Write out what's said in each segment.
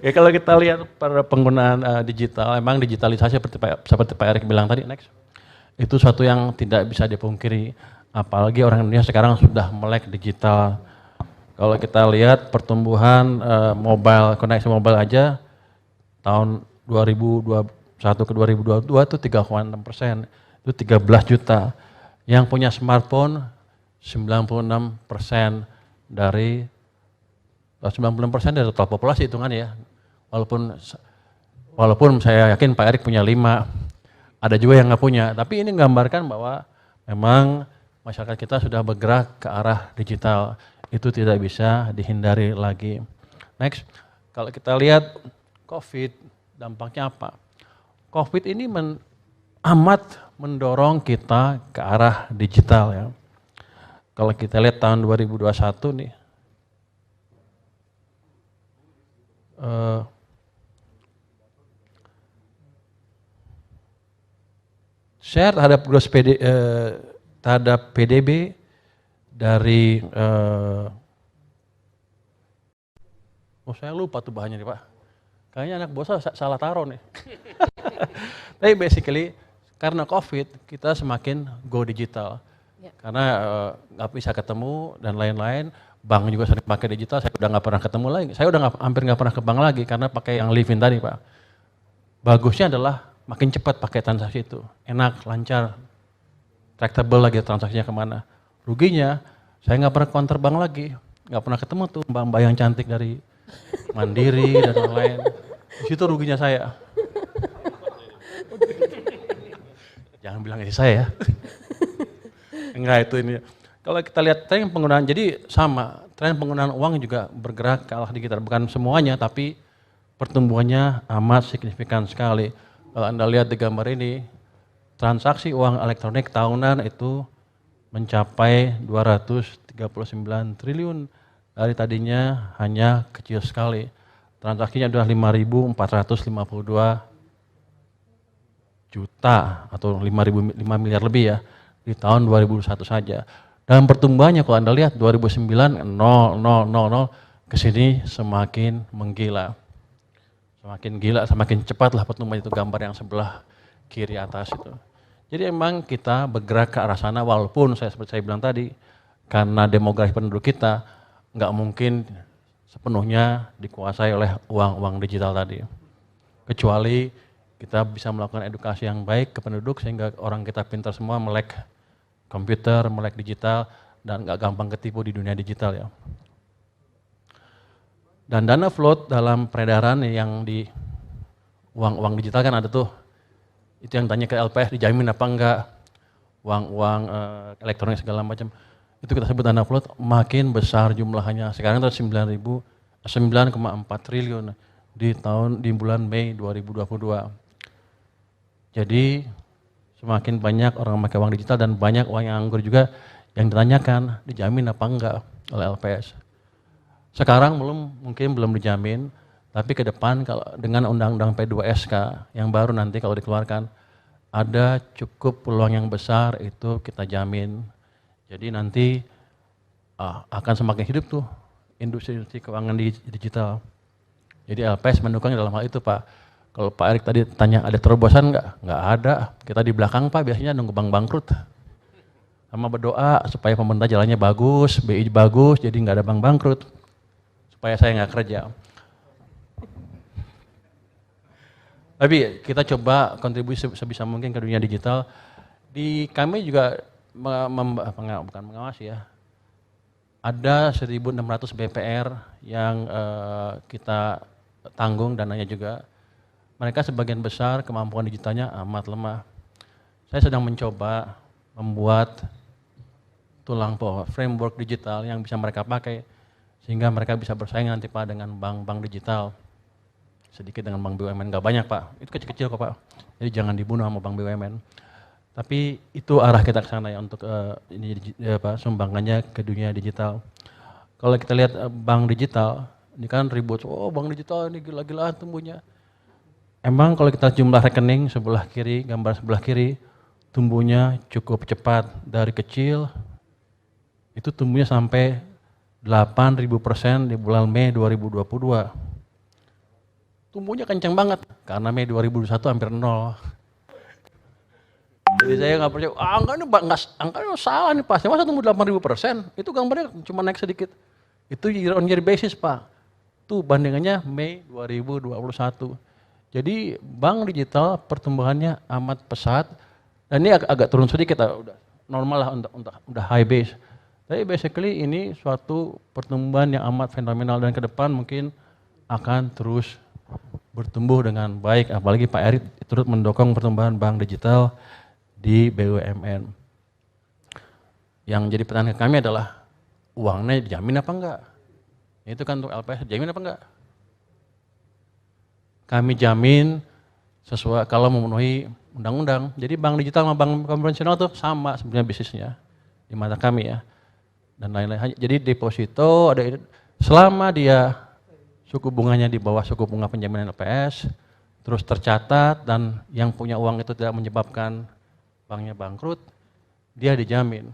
Ya kalau kita lihat pada penggunaan digital, emang digitalisasi seperti Pak Erik bilang tadi, next, itu suatu yang tidak bisa dipungkiri. Apalagi orang Indonesia sekarang sudah melek digital. Kalau kita lihat pertumbuhan mobile, koneksi mobile aja tahun 2021 ke 2022 itu 3,6%, itu 13 juta. Yang punya smartphone 96% dari 96% dari total populasi hitungannya ya. Walaupun saya yakin Pak Erik punya 5, ada juga yang nggak punya. Tapi ini menggambarkan bahwa memang masyarakat kita sudah bergerak ke arah digital. Itu tidak bisa dihindari lagi. Next, kalau kita lihat COVID, dampaknya apa? COVID ini amat mendorong kita ke arah digital ya. Kalau kita lihat tahun 2021 nih, share terhadap terhadap PDB dari saya lupa tuh bahannya nih Pak. Kayaknya anak bosa salah taruh nih. Tapi basically karena COVID kita semakin go digital. Karena nggak bisa ketemu dan lain-lain. Bank juga sering pakai digital, saya udah nggak pernah ketemu lagi. Saya udah hampir nggak pernah ke bank lagi karena pakai yang Livin tadi Pak. Bagusnya adalah makin cepat pakai transaksi itu, enak, lancar, tractable lagi transaksinya kemana. Ruginya saya nggak pernah counter bank lagi, nggak pernah ketemu tuh mbak-mbak yang cantik dari Mandiri dan lain-lain. Di situ ruginya saya. Jangan bilang ini saya ya. Enggak itu ini. Kalau kita lihat tren penggunaan, jadi sama, tren penggunaan uang juga bergerak ke arah digital. Bukan semuanya, tapi pertumbuhannya amat signifikan sekali. Kalau Anda lihat di gambar ini, transaksi uang elektronik tahunan itu mencapai 239 triliun. Dari tadinya hanya kecil sekali. Transaksinya sudah 5.452 juta atau 5 miliar lebih ya di tahun 2001 saja. Dan pertumbuhannya kalau Anda lihat 2009 0, 0, 0, 0 ke sini semakin menggila. Semakin gila, semakin cepatlah pertumbuhan itu gambar yang sebelah kiri atas itu. Jadi emang kita bergerak ke arah sana walaupun seperti saya bilang tadi karena demografi penduduk kita nggak mungkin sepenuhnya dikuasai oleh uang digital tadi. Kecuali kita bisa melakukan edukasi yang baik ke penduduk sehingga orang kita pintar semua melek komputer, melek digital, dan nggak gampang ketipu di dunia digital ya. Dan dana float dalam peredaran yang di uang digital kan ada tuh, itu yang tanya ke LPS dijamin apa enggak, uang elektronik segala macam, itu kita sebut dana float makin besar jumlahnya, sekarang itu 9,4 triliun di bulan Mei 2022. Jadi semakin banyak orang memakai uang digital dan banyak uang yang nganggur juga yang ditanyakan dijamin apa enggak oleh LPS. Sekarang mungkin belum dijamin, tapi ke depan kalau dengan undang-undang P2SK yang baru nanti kalau dikeluarkan ada cukup peluang yang besar itu kita jamin. Jadi nanti akan semakin hidup tuh industri keuangan digital. Jadi LPS mendukung dalam hal itu Pak. Kalau Pak Erik tadi tanya ada terobosan nggak ada. Kita di belakang Pak biasanya nunggu bank bangkrut. Sama berdoa supaya pemerintah jalannya bagus, BI bagus, jadi nggak ada bank bangkrut. Supaya saya nggak kerja. Tapi kita coba kontribusi sebisa mungkin ke dunia digital. Di kami juga bukan mengawasi ya. Ada 1.600 BPR yang kita tanggung dananya juga. Mereka sebagian besar kemampuan digitalnya amat lemah. Saya sedang mencoba membuat framework digital yang bisa mereka pakai sehingga mereka bisa bersaing nanti Pak dengan bank-bank digital. Sedikit dengan bank BUMN, nggak banyak Pak, itu kecil-kecil kok Pak. Jadi jangan dibunuh sama bank BUMN. Tapi itu arah kita ke sana ya untuk sumbangannya ke dunia digital. Kalau kita lihat bank digital, ini kan ribut, bank digital ini gila-gilaan tumbuhnya. Emang kalau kita jumlah rekening sebelah kiri, gambar sebelah kiri, tumbuhnya cukup cepat. Dari kecil, itu tumbuhnya sampai 8.000% di bulan Mei 2022. tumbuhnya kencang banget. Karena Mei 2021 hampir nol. Jadi saya nggak percaya, angkanya salah nih pasti, masa tumbuh 8.000%? Itu gambarnya cuma naik sedikit. Itu year on year basis Pak. Itu bandingannya Mei 2021. Jadi bank digital pertumbuhannya amat pesat, dan ini agak turun sedikit, udah normal lah udah high base. Tapi basically ini suatu pertumbuhan yang amat fenomenal dan ke depan mungkin akan terus bertumbuh dengan baik, apalagi Pak Erick turut mendukung pertumbuhan bank digital di BUMN. Yang jadi pertanyaan kami adalah uangnya dijamin apa enggak? Itu kan untuk LPS dijamin apa enggak? Kami jamin sesuai kalau memenuhi undang-undang. Jadi bank digital sama bank konvensional tuh sama sebenarnya bisnisnya di mata kami ya. Dan lain-lain. Jadi deposito ada selama dia suku bunganya di bawah suku bunga penjaminan LPS, terus tercatat dan yang punya uang itu tidak menyebabkan banknya bangkrut, dia dijamin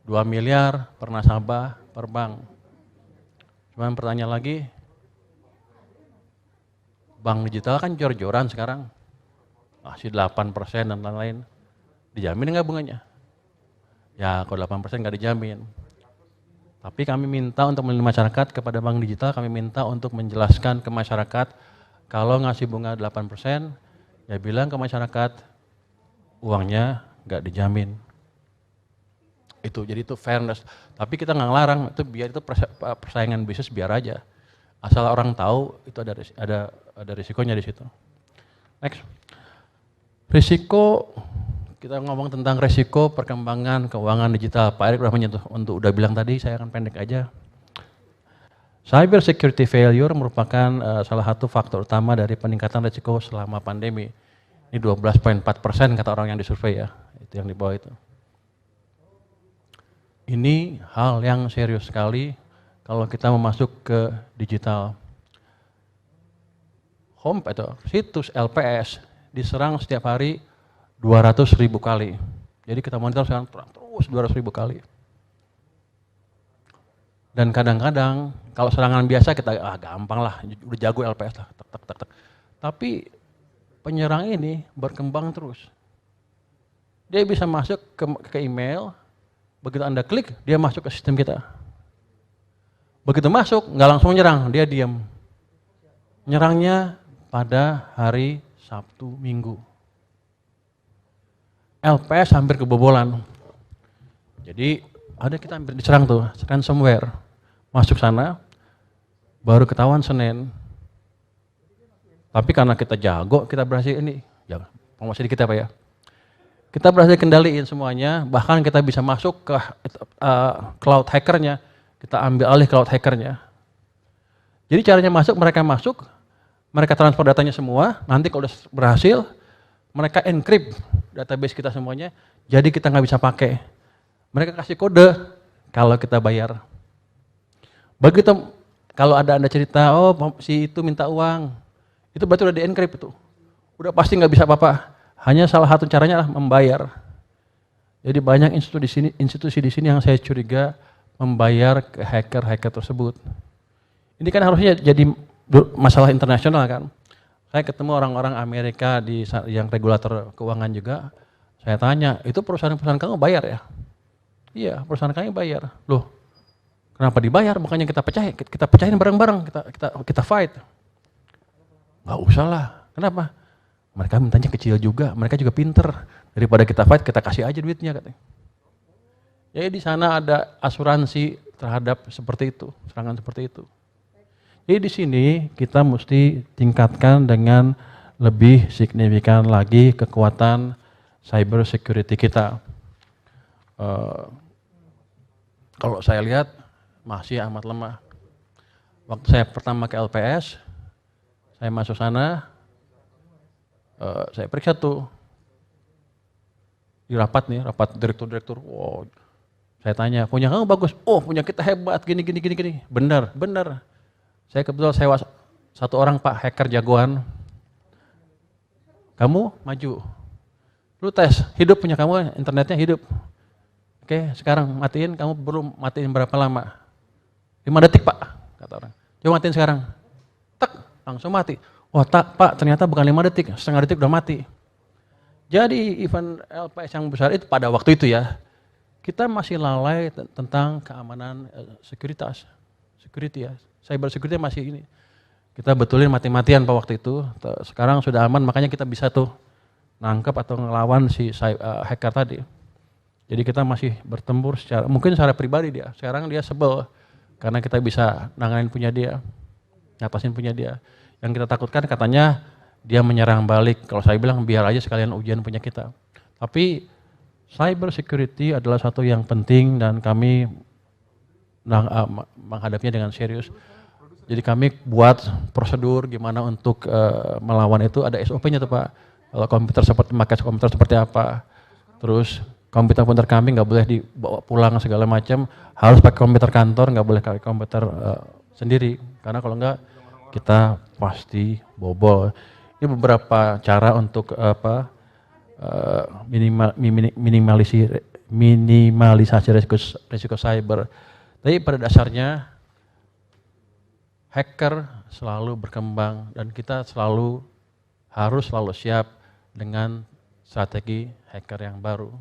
2 miliar per nasabah per bank. Cuman pertanyaan lagi, bank digital kan jor-joran sekarang, masih 8% dan lain-lain, dijamin nggak bunganya? Ya kalau 8% nggak dijamin. Tapi kami minta untuk melindungi masyarakat kepada bank digital, kami minta untuk menjelaskan ke masyarakat kalau ngasih bunga 8%, ya bilang ke masyarakat uangnya nggak dijamin. Itu jadi itu fairness. Tapi kita nggak ngelarang, itu biar itu persaingan bisnis biar aja. Asal orang tahu itu ada risikonya di situ. Next. Risiko, kita ngomong tentang risiko perkembangan keuangan digital. Pak Erick udah menyentuh, udah bilang tadi, saya akan pendek aja. Cyber security failure merupakan salah satu faktor utama dari peningkatan risiko selama pandemi. Ini 12,4% kata orang yang disurvei ya, itu yang di bawah itu. Ini hal yang serius sekali kalau kita mau masuk ke digital. Home atau situs LPS diserang setiap hari 200.000 kali. Jadi kita monitor sekarang terus 200.000 kali. Dan kadang-kadang kalau serangan biasa kita gampang lah, udah jago LPS lah, tek. Tapi penyerang ini berkembang terus. Dia bisa masuk ke email, begitu Anda klik, dia masuk ke sistem kita. Begitu masuk, nggak langsung menyerang, dia diam. Menyerangnya pada hari Sabtu, Minggu. LPS hampir kebobolan. Jadi ada kita hampir diserang tuh, ransomware. Masuk sana, baru ketahuan Senin. Tapi karena kita jago, kita berhasil ini, jangan promosi dikit ya Pak ya. Kita berhasil kendaliin semuanya, bahkan kita bisa masuk ke cloud hackernya, kita ambil alih cloud hackernya. Jadi caranya mereka transfer datanya semua, nanti kalau udah berhasil, mereka encrypt database kita semuanya, jadi kita nggak bisa pakai. Mereka kasih kode kalau kita bayar. Begitu kalau ada Anda cerita, oh si itu minta uang, itu berarti udah di-encrypt itu. Udah pasti nggak bisa apa-apa. Hanya salah satu caranya adalah membayar. Jadi banyak institusi di sini yang saya curiga membayar ke hacker tersebut. Ini kan harusnya jadi masalah internasional kan. Saya ketemu orang-orang Amerika yang regulator keuangan juga. Saya tanya, itu perusahaan-perusahaan kamu bayar ya? Iya, perusahaan kami bayar. Loh, kenapa dibayar? Bukannya kita pecahin bareng-bareng, kita fight. Nggak usah lah. Kenapa? Mereka mintanya kecil juga, mereka juga pinter. Daripada kita fight, kita kasih aja duitnya katanya. Jadi di sana ada asuransi terhadap seperti itu, serangan seperti itu. Jadi di sini kita mesti tingkatkan dengan lebih signifikan lagi kekuatan cyber security kita. Kalau saya lihat masih amat lemah. Waktu saya pertama ke LPS, saya masuk sana, saya periksa tuh di rapat direktur. Wow. Saya tanya, punya kamu bagus? Oh, punya kita hebat, gini. Benar. Saya kebetulan sewa satu orang Pak hacker jagoan. Kamu maju. Lu tes, hidup punya kamu, internetnya hidup. Oke, sekarang matiin, kamu belum matiin berapa lama? 5 detik Pak, kata orang. Coba matiin sekarang. Tak, langsung mati. Oh Pak, ternyata bukan 5 detik, setengah detik udah mati. Jadi event LPS yang besar itu pada waktu itu ya, kita masih lalai tentang keamanan security ya. Cyber security masih ini. Kita betulin mati-matian Pak waktu itu. Sekarang sudah aman, makanya kita bisa tuh nangkep atau ngelawan si hacker tadi. Jadi kita masih bertempur mungkin secara pribadi dia. Sekarang dia sebel karena kita bisa nanganin punya dia, ngatasin punya dia. Yang kita takutkan katanya dia menyerang balik. Kalau saya bilang biar aja sekalian ujian punya kita. Tapi cyber security adalah satu yang penting dan kami menghadapinya dengan serius. Jadi kami buat prosedur gimana untuk melawan itu, ada SOP-nya tuh Pak. Kalau komputer memakai komputer seperti apa. Terus komputer kami nggak boleh dibawa pulang segala macam, harus pakai komputer kantor, nggak boleh pakai komputer sendiri. Karena kalau nggak kita pasti bobol. Ini beberapa cara untuk minimalisasi risiko cyber. Tapi pada dasarnya hacker selalu berkembang dan kita harus selalu siap dengan strategi hacker yang baru.